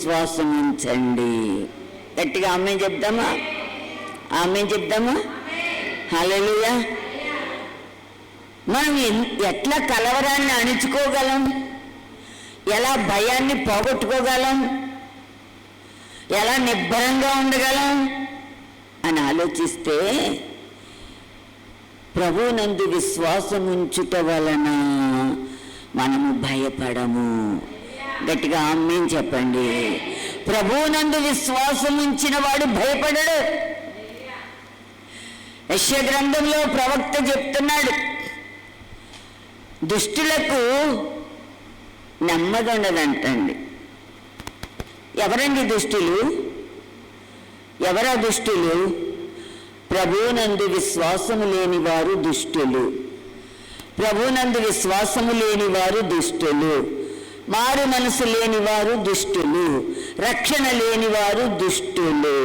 విశ్వాసం ఉంచండి. గట్టిగా ఆమేన్ చెప్దామా? ఆమేన్ చెప్దామా? హల్లెలూయా. మనం ఎట్లా కలవరాన్ని అణుచుకోగలం? ఎలా భయాన్ని పోగొట్టుకోగలం? ఎలా నిబ్బరంగా ఉండగలం అని ఆలోచిస్తే, ప్రభువునందు విశ్వాసం ఉంచుట వలన మనము భయపడము. గట్టిగా ఆమేన్ చెప్పండి. ప్రభువునందు విశ్వాసం ఉంచిన వాడు భయపడడు. యెషయా గ్రంథంలో ప్రవక్త చెప్తున్నాడు, దుష్టులకు నెమ్మది ఉండదంటండి. ఎవరండి దుష్టులు? ఎవరా దుష్టులు? ప్రభువునందు విశ్వాసము లేని వారు దుష్టులు. ప్రభువునందు విశ్వాసము లేని వారు దుష్టులు. మారు మనసు లేని వారు దుష్టులు. రక్షణ లేని వారు దుష్టులు.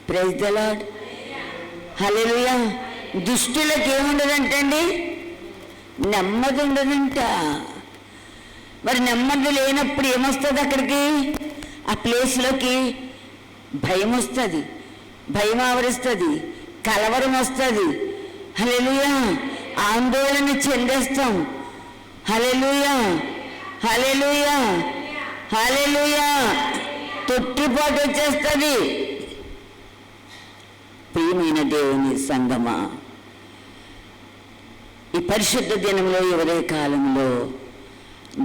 Praise the Lord. హల్లెలూయా. దుష్టులకు ఏముండదంటండి? నెమ్మది ఉండదంట. మరి నెమ్మది లేనప్పుడు ఏమొస్తుంది? అక్కడికి ఆ ప్లేస్లోకి భయం వస్తుంది, భయం ఆవరిస్తుంది, కలవరం వస్తుంది. హల్లెలూయా. ఆందోళన చెందేస్తాం. హల్లెలూయా, హల్లెలూయా, హల్లెలూయా. తొట్టిపాటు వచ్చేస్తుంది. ప్రియమైన దేవుని సంగమా, ఈ పరిశుద్ధ దినంలో ఎవరే కాలంలో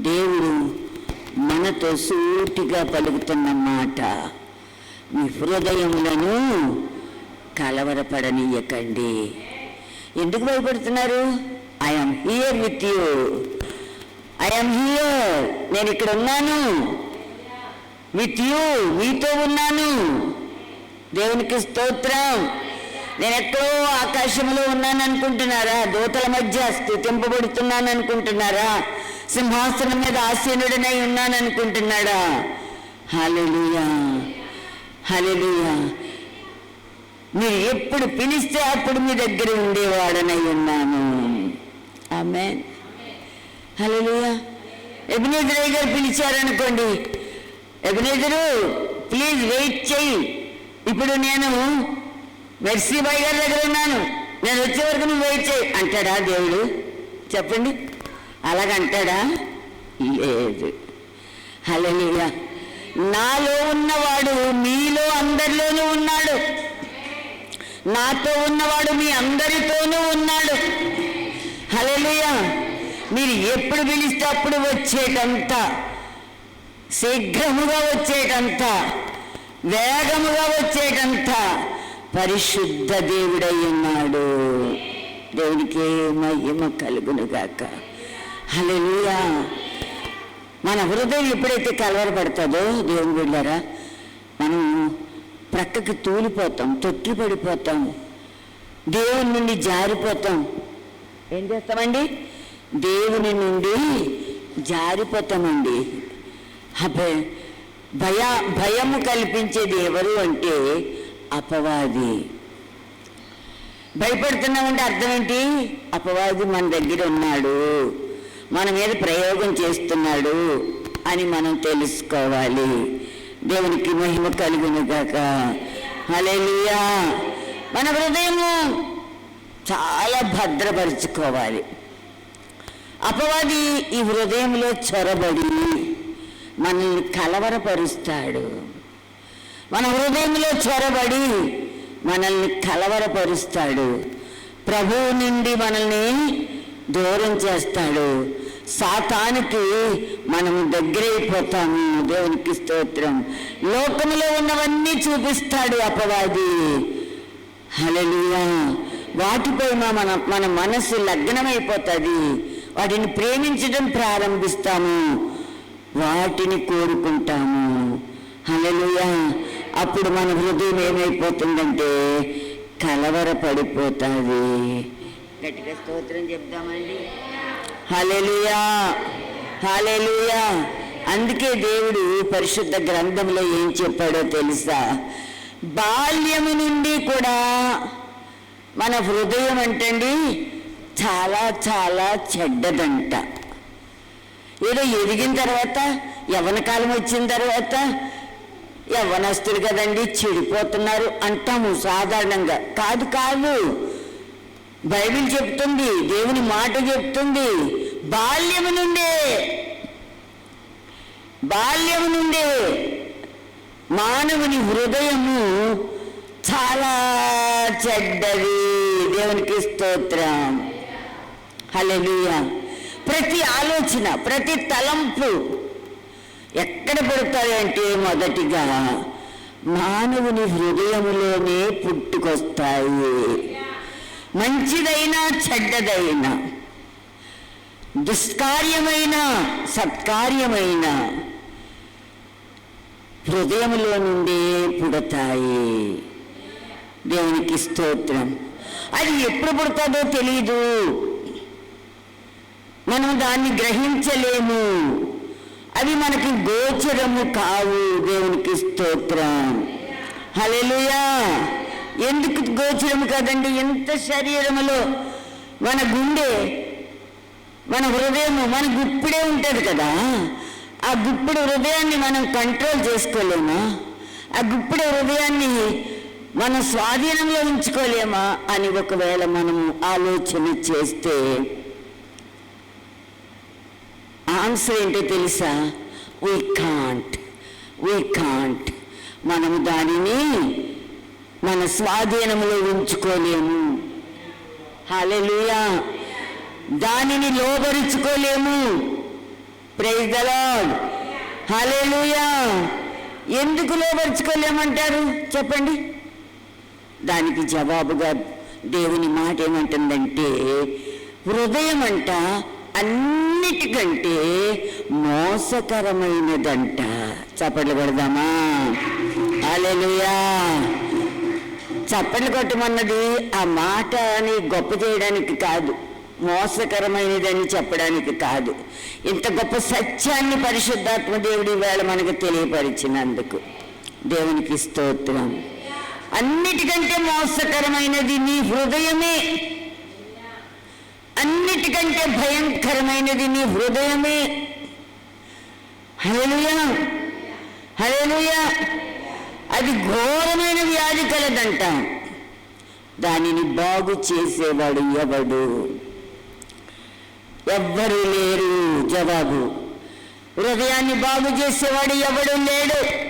దేవుడు మనతో సూటిగా పలుకుతున్న మాట, మీ హృదయములను కలవరపడనీయకండి. ఎందుకు భయపడుతున్నారు? I'm here with you. I'm here. నేను ఇక్కడ ఉన్నాను. విత్ యూ, మీతో ఉన్నాను. దేవునికి స్తోత్రం. నేను ఎక్కడో ఆకాశంలో ఉన్నాను అనుకుంటున్నారా? దూతల మధ్య స్తుతింపబడుతున్నాను అనుకుంటున్నారా? సింహాసనం మీద ఆసీనుడనై ఉన్నాను అనుకుంటున్నాడా? హల్లెలూయా, హల్లెలూయా. మీరు ఎప్పుడు పిలిస్తే అప్పుడు మీ దగ్గర ఉండేవాడనై ఉన్నాను. ఆమేన్, హల్లెలూయా. ఎబెనెజరు గారు పిలిచారనుకోండి, ఎబెనెజరు ప్లీజ్ వెయిట్ చెయ్యి, ఇప్పుడు నేను మెర్సీబాయ్ గారి దగ్గర ఉన్నాను, నేను వచ్చే వరకు నువ్వు వెయిట్ చేయి అంటాడా దేవుడు? చెప్పండి, అలాగంటాడా? లేదు. హల్లెలూయా. నాలో ఉన్నవాడు మీలో అందరిలోనూ ఉన్నాడు. నాతో ఉన్నవాడు మీ అందరితోనూ ఉన్నాడు. హల్లెలూయా. మీరు ఎప్పుడు పిలిస్తే అప్పుడు వచ్చేటంత, శీఘ్రముగా వచ్చేటంత, వేగముగా వచ్చేటంత పరిశుద్ధ దేవుడై ఉన్నాడు. దేవునికి మహిమ కలుగునుగాక. హల్లెలూయా. మన హృదయం ఎప్పుడైతే కలవరపడుతుందో దేవుని బిడ్డలారా, మనం ప్రక్కకి తూలిపోతాం, తొట్టి పడిపోతాం, దేవుని నుండి జారిపోతాం. ఏం చేస్తామండి? దేవుని నుండి జారిపోతామండి. భయము కల్పించేది ఎవరు అంటే అపవాది. భయపడుతున్నామంటే అర్థం ఏంటి? అపవాది మన దగ్గర ఉన్నాడు, మన మీద ప్రయోగం చేస్తున్నాడు అని మనం తెలుసుకోవాలి. దేవునికి మహిమ కలుగునుగాక. హల్లెలూయా. మన హృదయము చాలా భద్రపరుచుకోవాలి. అపవాది ఈ హృదయంలో చొరబడి మనల్ని కలవరపరుస్తాడు. మన హృదయంలో చొరబడి మనల్ని కలవరపరుస్తాడు. ప్రభువు నుండి మనల్ని దూరం చేస్తాడు. సాతానికి మనము దగ్గరైపోతాము. దేవునికి స్తోత్రం. లోకంలో ఉన్నవన్నీ చూపిస్తాడు అపవాది. హల్లెలూయా. వాటిపై మన మనస్సు లగ్నమైపోతుంది. వాటిని ప్రేమించడం ప్రారంభిస్తాము, వాటిని కోరుకుంటాము. హల్లెలూయా. అప్పుడు మన హృదయం ఏమైపోతుందంటే కలవరపడిపోతుంది. గట్టిగా స్తోత్రం చెప్దామండి. హల్లెలూయా, హల్లెలూయా. అందుకే దేవుడు పరిశుద్ధ గ్రంథంలో ఏం చెప్పాడో తెలుసా? బాల్యము నుండి కూడా మన హృదయం అంటండి చాలా చాలా చెడ్డదంట. ఏదో ఎదిగిన తర్వాత యవ్వన కాలం వచ్చిన తర్వాత యవ్వనస్తులు కదండి చెడిపోతున్నారు అంటాము సాధారణంగా. కాదు కాదు, బైబిల్ చెప్తుంది, దేవుని మాట చెప్తుంది, బాల్యము నుండే మానవుని హృదయము చాలా చెడ్డది. దేవునికి స్తోత్రం. హల్లెలూయా. ప్రతి ఆలోచన, ప్రతి తలంపు ఎక్కడ పుడతాయంటే మొదటిగా మానవుని హృదయములోనే పుట్టుకొస్తాయి. మంచిదైనా చెడ్డదైనా, దుష్కార్యమైన సత్కార్యమైన హృదయములో నుండే పుడతాయి. దేవునికి స్తోత్రం. అది ఎప్పుడు పుడతాదో తెలీదు, మనం దాన్ని గ్రహించలేము, అవి మనకి గోచరము కావు. దేవునికి స్తోత్రం. హల్లెలూయా. ఎందుకు గోచరము కాదండి? ఎంత శరీరములో మన గుండె, మన హృదయము, మన గుప్పిడే ఉంటుంది కదా, ఆ గుప్పిడి హృదయాన్ని మనం కంట్రోల్ చేసుకోలేమా? ఆ గుప్పిడి హృదయాన్ని మన స్వాధీనంలో ఉంచుకోలేమా అని ఒకవేళ మనము ఆలోచన చేస్తే ఆన్సర్ ఏంటో తెలుసా? We can't. మనము దానిని మన స్వాధీనంలో ఉంచుకోలేము. హల్లెలూయా. దానిని లోబరుచుకోలేము. Praise the Lord. హల్లెలూయా. ఎందుకు లోబరుచుకోలేమంటారు చెప్పండి? దానికి జవాబుగా దేవుని మాట ఏమంటుందంటే, హృదయం అంట అన్నిటికంటే మోసకరమైనదంట. చప్పట్లు కొడదామా? హల్లెలూయా. చప్పట్లు కొట్టమన్నది ఆ మాటని గొప్ప చేయడానికి కాదు, మోసకరమైనదని చెప్పడానికి కాదు. ఇంత గొప్ప సత్యాన్ని పరిశుద్ధాత్మ దేవుడి వేళ మనకు తెలియపరిచినందుకు దేవునికి స్తోత్రం. అన్నిటికంటే మోసకరమైనది నీ హృదయమే. అన్నిటికంటే భయంకరమైనది నీ హృదయమే. హల్లెలూయా. హల్లెలూయా. అది ఘోరమైన వ్యాధి కలదంట. దానిని బాగు చేసేవాడు ఎవడు? ఎవ్వరూ లేరు. జవాబు, హృదయాన్ని బాగు చేసేవాడు ఎవడు లేడు.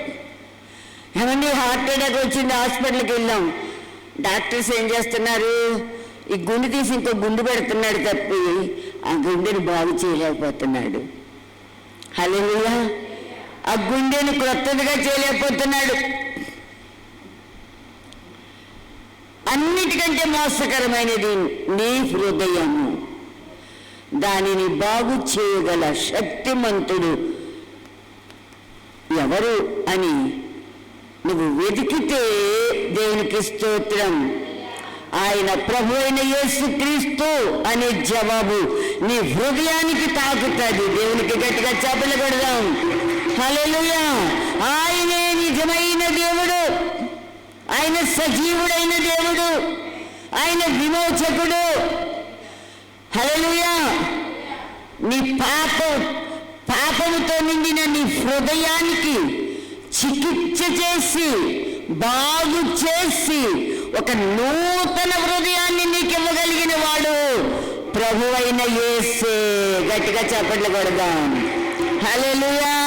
ఏమండి, హార్ట్ అటాక్ వచ్చింది, హాస్పిటల్కి వెళ్ళాం. డాక్టర్స్ ఏం చేస్తున్నారు? ఈ గుండె తీసి ఇంకో గుండు పెడుతున్నాడు తప్పి ఆ గుండెని బాగు చేయలేకపోతున్నాడు. హల్లెలూయా. ఆ గుండెని క్రొత్తదిగా చేయలేకపోతున్నాడు. అన్నిటికంటే మోసకరమైనది నీ హృదయము. దానిని బాగు చేయగల శక్తిమంతుడు ఎవరు అని నువ్వు వెతికితే దేవునికి స్తోత్రం, ఆయన ప్రభు అయిన యేసుక్రీస్తు అనే జవాబు నీ హృదయానికి తాకుతుంది. దేవునికి గట్టిగా చప్పట్లు కొడదాం. హల్లెలూయా. ఆయనే నిజమైన దేవుడు, ఆయన సజీవుడైన దేవుడు, ఆయన విమోచకుడు. హల్లెలూయా. నీ పాపముతో నిండిన నీ హృదయానికి చికిత్స చేసి బాగు చేసి ఒక నూతన హృదయాన్ని నీకు ఇవ్వగలిగిన వాడు ప్రభు అయిన యేసే. గట్టిగా చప్పట్లు కొడదాం. హల్లెలూయా.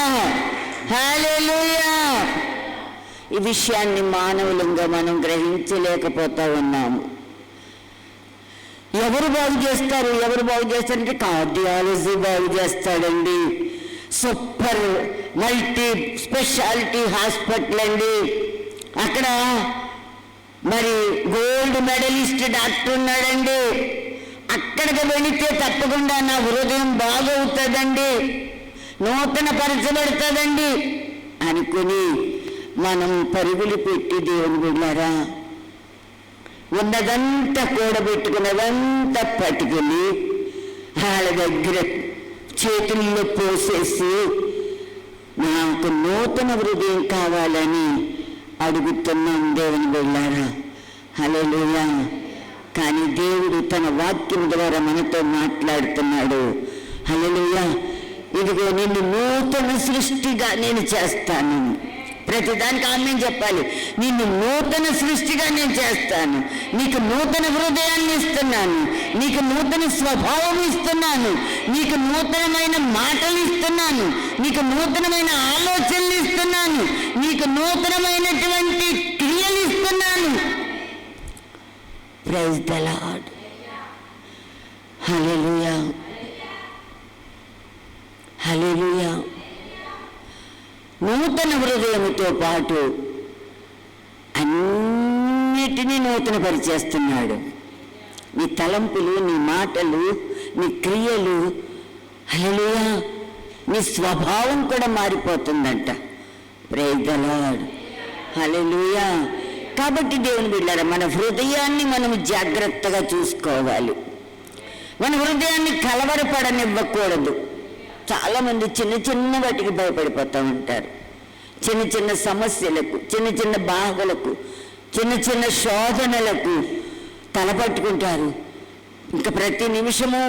హల్లెలూయా. ఈ విషయాన్ని మానవులంగా మనం గ్రహించలేకపోతా ఉన్నాము. ఎవరు బాగు చేస్తారంటే కార్డియాలజీ బాగు చేస్తాడండి. సూపర్ మల్టీ స్పెషాలిటీ హాస్పిటల్ అండి. అక్కడ మరి గోల్డ్ మెడలిస్ట్ డాక్టర్ ఉన్నాడండి. అక్కడికి వెళితే తప్పకుండా నా హృదయం బాగవుతుందండి, నూతన పరచబడుతుందండి అనుకుని మనం పరుగులు పెట్టి దేవుని వెళ్ళారా, ఉన్నదంతా కూడబెట్టుకున్నదంతా పట్టుకుని వాళ్ళ దగ్గర చేతుల్లో పోసేసి నాకు నూతన హృదయం కావాలని అడుగుతున్నాం దేవుని వెళ్ళారా. హల్లెలూయా. కానీ దేవుడు తన వాక్యం ద్వారా మనతో మాట్లాడుతున్నాడు. హల్లెలూయా. ఇదిగో నిన్ను నూతన సృష్టిగా నేను చేస్తాను. ప్రతిదానికి ఆమేన్ చెప్పాలి. నిన్ను నూతన సృష్టిగా నేను చేస్తాను. నీకు నూతన హృదయాన్ని ఇస్తున్నాను, నీకు నూతన స్వభావం ఇస్తున్నాను, నీకు నూతనమైన మాటలు ఇస్తున్నాను, నీకు నూతనమైన ఆలోచనలు ఇస్తున్నాను, నీకు నూతనమైనటువంటి క్రియలు ఇస్తున్నాను. Praise the Lord. Hallelujah, hallelujah. నూతన హృదయంతో పాటు అన్నిటినీ నూతన పరిచేస్తున్నాడు. నీ తలంపులు, నీ మాటలు, నీ క్రియలు, హల్లెలూయా, నీ స్వభావం కూడా మారిపోతుందంట. Praise the Lord. హల్లెలూయా. కాబట్టి దేవుని బిడ్డలారా, మన హృదయాన్ని మనం జాగ్రత్తగా చూసుకోవాలి. మన హృదయాన్ని కలవరపడనివ్వకూడదు. చాలామంది చిన్న చిన్న వాటికి భయపడిపోతూ ఉంటారు. చిన్న చిన్న సమస్యలకు, చిన్న చిన్న బాధలకు, చిన్న చిన్న శోధనలకు తలపట్టుకుంటారు. ఇంకా ప్రతి నిమిషము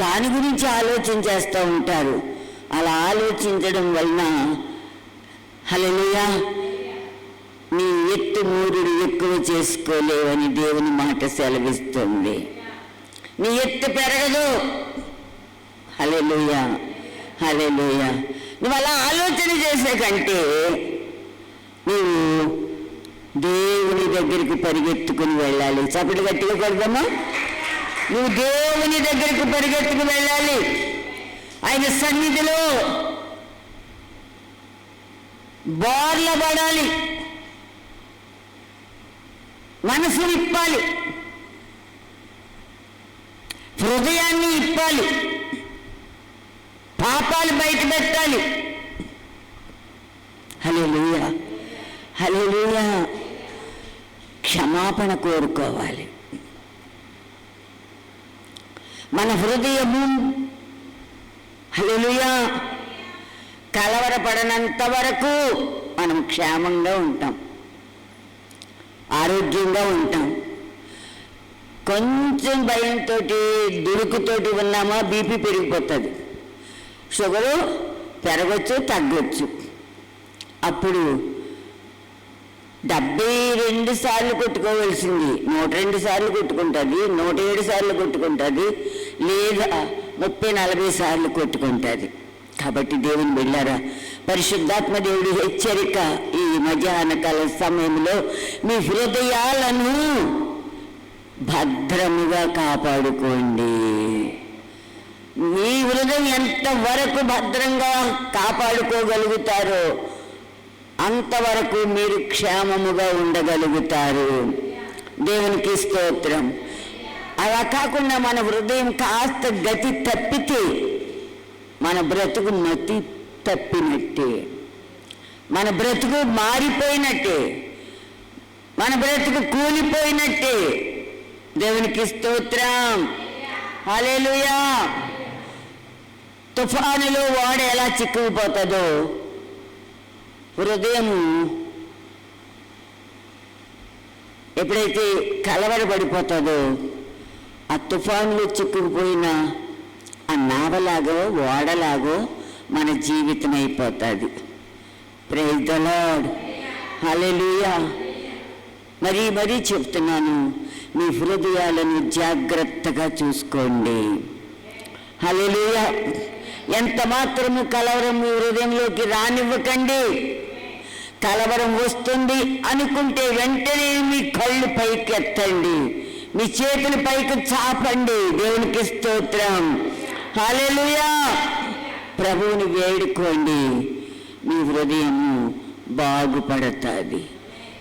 దాని గురించి ఆలోచన చేస్తూ ఉంటారు. అలా ఆలోచించడం వలన హల్లెలూయా నీ ఎత్తు మూరుడు ఎక్కువ చేసుకోలేవని దేవుని మాట సెలవిస్తుంది. నీ ఎత్తు పెరగదు. హల్లెలూయా, హల్లెలూయా. నువ్వు అలా ఆలోచన చేసే కంటే నువ్వు దేవుని దగ్గరికి పరిగెత్తుకుని వెళ్ళాలి. చప్పట్లు గట్టిగా కొడదామా? నువ్వు దేవుని దగ్గరికి పరిగెత్తుకు వెళ్ళాలి. ఆయన సన్నిధిలో బోర్ల పడాలి, మనసు ఇప్పాలి, హృదయాన్ని ఇప్పాలి, పాపాలు బయట పెట్టాలి. హల్లెలూయా, హల్లెలూయా. క్షమాపణ కోరుకోవాలి. మన హృదయము హల్లెలూయా కలవరపడనంత వరకు మనం క్షేమంగా ఉంటాం, ఆరోగ్యంగా ఉంటాం. కొంచెం భయంతో దుడుకుతోటి ఉన్నామా బీపీ పెరిగిపోతుంది, షుగరు పెరగచ్చు, తగ్గొచ్చు. అప్పుడు 72 సార్లు కొట్టుకోవలసింది 102 సార్లు కొట్టుకుంటుంది, 107 సార్లు కొట్టుకుంటుంది, లేదా 30-40 సార్లు కొట్టుకుంటుంది. కాబట్టి దేవుని బిడ్డలారా, పరిశుద్ధాత్మ దేవుడి హెచ్చరిక ఈ మధ్యాహ్న కాల సమయంలో మీ హృదయాలను భద్రముగా కాపాడుకోండి. మీ హృదయం ఎంతవరకు భద్రంగా కాపాడుకోగలుగుతారో అంతవరకు మీరు క్షేమముగా ఉండగలుగుతారు. దేవునికి స్తోత్రం. అలా కాకుండా మన హృదయం కాస్త గతి తప్పితే మన బ్రతుకు మతి తప్పినట్టే, మన బ్రతుకు మారిపోయినట్టే, మన బ్రతుకు కూలిపోయినట్టే. దేవునికి స్తోత్రం. హల్లెలూయా. తుఫానులో వాడ ఎలా చిక్కుకుపోతుందో హృదయం ఎప్పుడైతే కలవరపడిపోతుందో ఆ తుఫానులో చిక్కుకుపోయిన ఆ నావలాగో ఓడలాగో మన జీవితం అయిపోతుంది. Praise the Lord. హల్లెలూయా. మరీ చెప్తున్నాను, మీ హృదయాలను జాగ్రత్తగా చూసుకోండి. హల్లెలూయా. ఎంత మాత్రము కలవరం మీ హృదయంలోకి రానివ్వకండి. కలవరం వస్తుంది అనుకుంటే వెంటనే మీ కళ్ళు పైకి ఎత్తండి, మీ చేతులు పైకి చాపండి. దేవునికి స్తోత్రం. హల్లెలూయా. ప్రభువుని వేడుకోండి, మీ హృదయము బాగుపడుతుంది.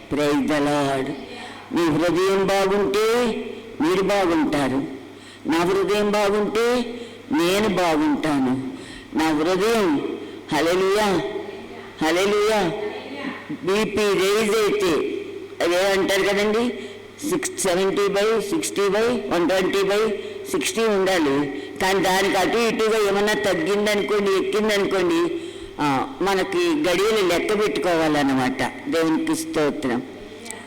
Praise the lord. మీ హృదయం బాగుంటే మీరు బాగుంటారు. నా హృదయం బాగుంటే నేను బాగుంటాను. నా హృదయం హల్లెలూయా, హల్లెలూయా. బీపీ రైజ్ అయితే అదేమంటారు కదండి, 70/60/120/60 ఉండాలి. కానీ దానికి అటు ఇటుగా ఏమన్నా తగ్గిందనుకోండి, ఎక్కిందనుకోండి, మనకి గడియలు లెక్క పెట్టుకోవాలన్నమాట. దేవునికి స్తోత్రం.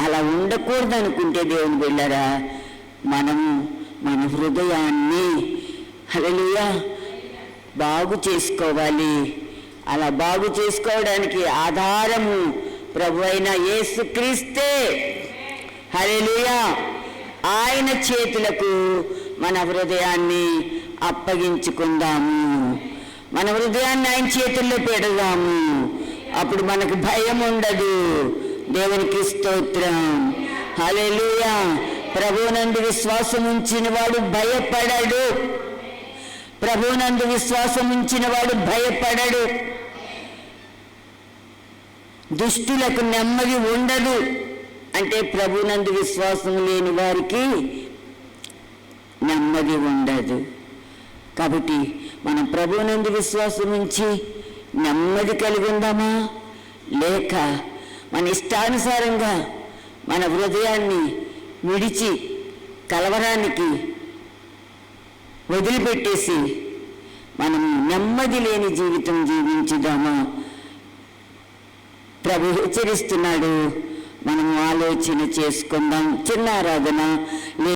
అలా ఉండకూడదు అనుకుంటే దేవుని బిడ్డలారా, మనము మన హృదయాన్ని హల్లెలూయా బాగు చేసుకోవాలి. అలా బాగు చేసుకోవడానికి ఆధారము ప్రభు అయిన యేసుక్రీస్తే. హల్లెలూయా. ఆయన చేతులకు మన హృదయాన్ని అప్పగించుకుందాము. మన హృదయాన్ని ఆయన చేతుల్లో పెడదాము. అప్పుడు మనకు భయం ఉండదు. దేవునికి స్తోత్రం. హల్లెలూయా. ప్రభువునందు విశ్వాసం ఉంచిన వాడు భయపడడు. ప్రభువునందు విశ్వాసం ఉంచిన వాడు భయపడడు. దుష్టులకు నెమ్మది ఉండదు. అంటే ప్రభువునందు విశ్వాసం లేని వారికి నెమ్మది ఉండదు. కాబట్టి మనం ప్రభువునందు విశ్వాసం ఉంచి నెమ్మది కలిగి ఉందామా, లేక మన ఇష్టానుసారంగా మన హృదయాన్ని విడిచి కలవరానికి వదిలిపెట్టేసి మనం నెమ్మది లేని జీవితం జీవించుదామా? ప్రభు హెచ్చరిస్తున్నాడు. మనం ఆలోచన చేసుకుందాం. చిన్న ఆరాధన.